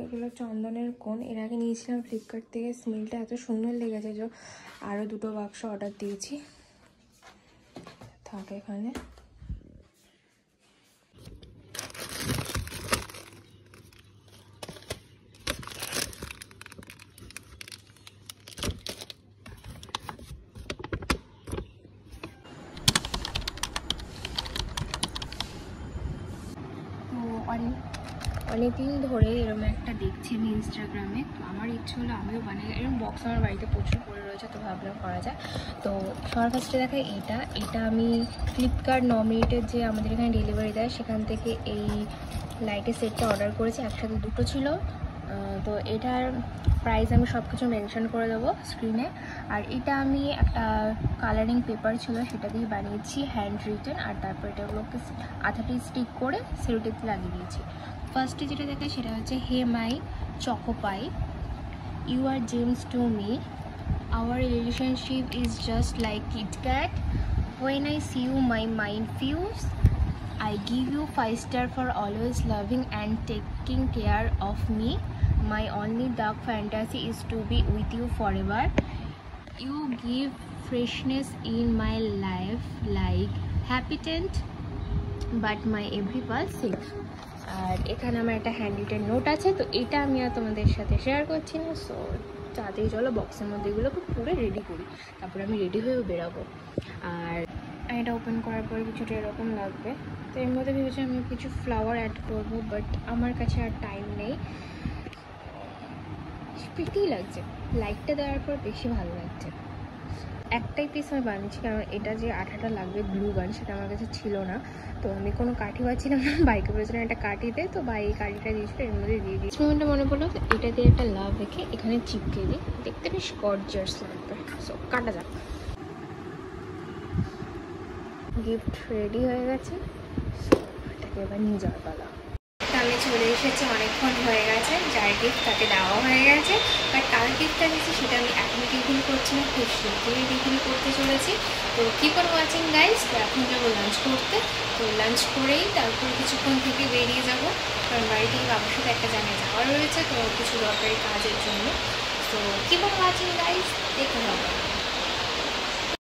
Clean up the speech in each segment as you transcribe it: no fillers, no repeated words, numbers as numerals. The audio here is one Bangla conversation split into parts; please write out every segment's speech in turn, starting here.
এগুলো চন্দনের কোণ। এর আগে নিয়েছিলাম ফ্লিপকার্ট থেকে, স্মেলটা এত সুন্দর লেগেছে যে আরও 2টো বাক্স অর্ডার দিয়েছি, থাকে এখানে। অনেকদিন ধরে এরকম একটা দেখছি আমি ইনস্টাগ্রামে, তো আমার ইচ্ছে হলো আমিও বানাই। এরকম বক্স আমার বাড়িতে প্রচুর পড়ে রয়েছে, তো ভাবলাম করা যায়। তো সবার ফার্স্টে দেখায় এটা আমি ফ্লিপকার্ট 9 মিনিটের যে আমাদের এখানে ডেলিভারি দেয় সেখান থেকে এই লাইটের সেটটা অর্ডার করেছি, একসাথে 2টো ছিল। তো এটার প্রাইস আমি সব কিছু মেনশন করে দেবো স্ক্রিনে। আর এটা আমি একটা কালারিং পেপার ছিল সেটা দিয়ে বানিয়েছি, হ্যান্ড রিটেন। আর তারপর এটাগুলোকে আঠাটি স্টিক করে সেলোটেপ লাগিয়ে দিয়েছি। ফার্স্টে যেটা দেখায় সেটা হচ্ছে hey my Choco Pie, you are gems to me, our relationship is just like KitKat, when I see you my mind fuse, I give you 5 star for always loving and taking care of me, my only dark fantasy is to be with you forever, you give freshness in my life like happy tent but my every pulse sings. আর এখানে আমার একটা হ্যান্ডরিটেন নোট আছে, তো এটা আমি আর তোমাদের সাথে শেয়ার করছি না। সো তাড়াতাড়ি চলো বক্সের মধ্যে এগুলোকে পুরো রেডি করি, তারপরে আমি রেডি হয়েও বেরোবো। আর এটা ওপেন করার পর কিছুটা এরকম লাগবে, তো এর মধ্যে ভেবেছি আমি কিছু ফ্লাওয়ার অ্যাড করবো, বাট আমার কাছে আর টাইম নেই। প্রিটি লাগছে, লাইটটা দেওয়ার পর বেশি ভালো লাগছে। একটাই পিস আমি বানিয়েছি, কারণ এটা যে আঠাটা লাগবে গ্লু গান সেটা আমার কাছে ছিল না, তো আমি কোনো কাঠি পাচ্ছিলাম না। বাইকে বলেছিলাম একটা কাঠি দে, তো বাইক কাঠিটা দিয়েছিল, এর মধ্যে দিয়ে দিয়েছি। মোমেন্টে মনে পড়লো এটা দিয়ে একটা লাভ রেখে এখানে চিপকে দিই, দেখতে বেশ গর্জিয়াস লাগবে। সো কাটা যাক। গিফট রেডি হয়ে গেছে, এটাকে এবার নিয়ে যাওয়ার পালা। আমি চলে এসেছি, অনেকক্ষণ হয়ে গেছে, যার গিফট তাকে দেওয়া হয়ে গেছে। বাট কার গিফটটা দিয়েছি সেটা আমি এখন রিভিল করছি না, খুব শীঘ্রই রিভিল করতে চলেছি। তো কিপ অন ওয়াচিং গাইস। তো এখন যাবো লাঞ্চ করতে, তো লাঞ্চ করেই তারপর কিছুক্ষণ থেকে বেরিয়ে যাব, কারণ বাড়ি থেকে বাবার সাথে একটা জায়গায় যাওয়ার রয়েছে, তো কিছু দরকারি কাজের জন্য। তো কিপ অন ওয়াচিং গাইস, দেখতে হবে।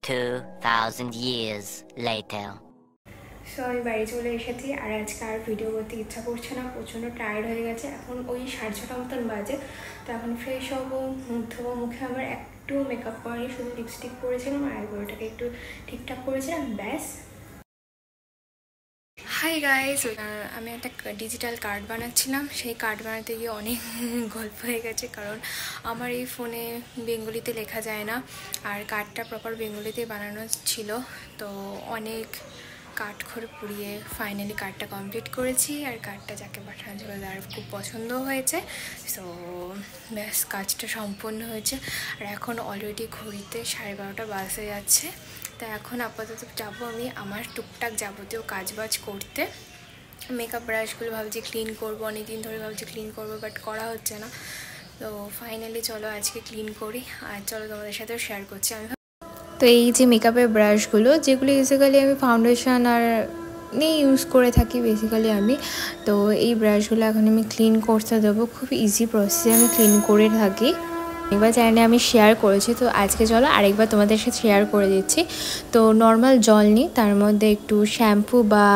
2000 years later. সো আমি বাড়ি চলে এসেছি, আর আজকে আর ভিডিও করতে ইচ্ছা করছে না, প্রচণ্ড টায়ার্ড হয়ে গেছে। এখন ওই 6:30 মতন বাজে, তো এখন ফ্রেশ হবো, মুখ ধোবো। মুখে আমার একটু মেকআপ করিনি, শুধু লিপস্টিক পরেছিলাম আর আইব্রোটাকে একটু ঠিকঠাক করেছিলাম, ব্যাস। হাই গাইস, আমি একটা ডিজিটাল কার্ড বানাচ্ছিলাম। সেই কার্ড বানাতে গিয়ে অনেক গল্প হয়ে গেছে, কারণ আমার এই ফোনে বেঙ্গলিতে লেখা যায় না, আর কার্ডটা প্রপার বেঙ্গলিতে বানানো ছিল। তো অনেক কাঠখড় পুড়িয়ে ফাইনালি কার্ডটা কমপ্লিট করেছি, আর কার্ডটা যাকে পাঠানো ছিল তার খুব পছন্দ হয়েছে। সো ব্যাস, কাজটা সম্পূর্ণ হয়েছে। আর এখন অলরেডি ঘড়িতে 12:30 বাজতে যাচ্ছে। তো এখন আপাতত যাবো আমি আমার টুকটাক যাবতীয় কাজবাজ করতে। মেকআপ ব্রাশগুলো ভাবছি ক্লিন করবো, অনেকদিন ধরে ভাবছি ক্লিন করবো, বাট করা হচ্ছে না। তো ফাইনালি চলো আজকে ক্লিন করি, আর চলো তোমাদের সাথেও শেয়ার করছি। তো এই যে মেকআপের ব্রাশগুলো, যেগুলো বেসিক্যালি আমি ফাউন্ডেশন আর নিয়ে ইউজ করে থাকি বেসিক্যালি আমি, তো এই ব্রাশগুলো এখন আমি ক্লিন করতে দেবো। খুব ইজি প্রসেসে আমি ক্লিন করে থাকি, একবার চ্যানেলে আমি শেয়ার করেছি, তো আজকে চলো আরেকবার তোমাদের সাথে শেয়ার করে দিচ্ছি। তো নর্মাল জল নিই, তার মধ্যে একটু শ্যাম্পু বা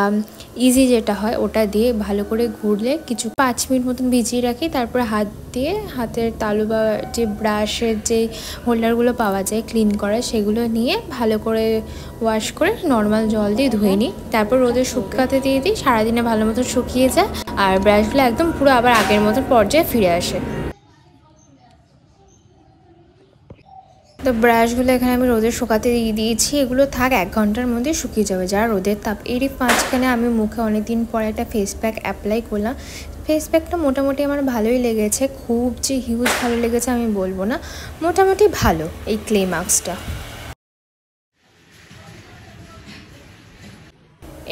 ইজি যেটা হয় ওটা দিয়ে ভালো করে ঘুরলে কিছু 5 মিনিট মতন ভিজিয়ে রাখি। তারপরে হাত দিয়ে হাতের তালু বা যে ব্রাশের যে হোল্ডারগুলো পাওয়া যায় ক্লিন করা, সেগুলো নিয়ে ভালো করে ওয়াশ করে নর্মাল জল দিয়ে ধুয়ে নিই। তারপর রোদে শুকাতে দিয়ে দিই, সারাদিনে ভালো মতো শুকিয়ে যায়, আর ব্রাশগুলো একদম পুরো আবার আগের মতন পর্যায়ে ফিরে আসে। তো ব্রাশগুলো এখানে আমি রোদে শুকাতে দিয়ে দিয়েছি, এগুলো থাক 1 ঘন্টার মধ্যে শুকিয়ে যাবে যা রোদের তাপ। এরই মাঝখানে আমি মুখে অনেকদিন পরে একটা ফেস প্যাক অ্যাপ্লাই করলাম। ফেস প্যাকটা মোটামুটি আমার ভালোই লেগেছে, খুব যে হিউজ ভালো লেগেছে আমি বলবো না, মোটামুটি ভালো এই ক্লে মাস্কটা।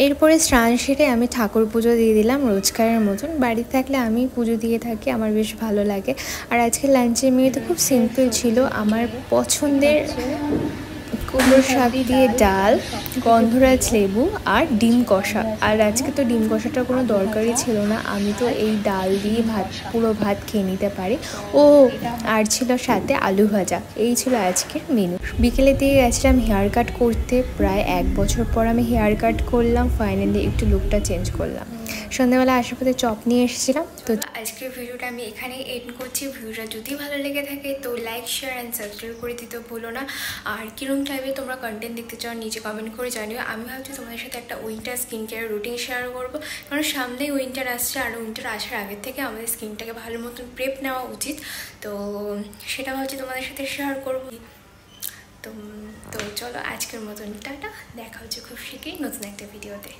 এরপরে স্নান সেরে আমি ঠাকুর পুজো দিয়ে দিলাম রোজকারের মতন। বাড়িতে থাকলে আমি পুজো দিয়ে থাকি, আমার বেশ ভালো লাগে। আর আজকে লাঞ্চের মেনুতে খুব সিম্পল ছিল, আমার পছন্দের কুমড়োর শাক দিয়ে ডাল, গন্ধরাজ লেবু আর ডিম কষা। আর আজকে তো ডিম কষাটার কোনো দরকারই ছিল না, আমি তো এই ডাল দিয়ে পুরো ভাত খেয়ে নিতে পারি। ও আর ছিল সাথে আলু ভাজা। এই ছিল আজকের মেনু। বিকেলে দিয়ে গেছিলাম হেয়ার কাট করতে, প্রায় 1 বছর পর আমি হেয়ার কাট করলাম। ফাইনালি একটু লুকটা চেঞ্জ করলাম। সন্ধ্যাবেলা আসার পথে চপ নিয়ে এসেছিলাম। তো আজকের ভিডিওটা আমি এখানেই এন্ড করছি। ভিডিওটা যদি ভালো লেগে থাকে তো লাইক, শেয়ার অ্যান্ড সাবস্ক্রাইব করে দিতে ভুলো না। আর কিরকম টাইপে তোমরা কন্টেন্ট দেখতে চাও নিচে কমেন্ট করে জানিও। আমি ভাবছি তোমাদের সাথে একটা winter skin care routine share করবো, কারণ সামনেই উইন্টার আসছে। আর উইন্টার আসার আগের থেকে আমাদের স্কিনটাকে ভালো মতন প্রেপ নেওয়া উচিত। তো সেটা ভাবছি তোমাদের সাথে শেয়ার করবো। তো চলো আজকের মতন টাটা, দেখা হচ্ছে খুব শীঘ্রই নতুন একটা ভিডিওতে।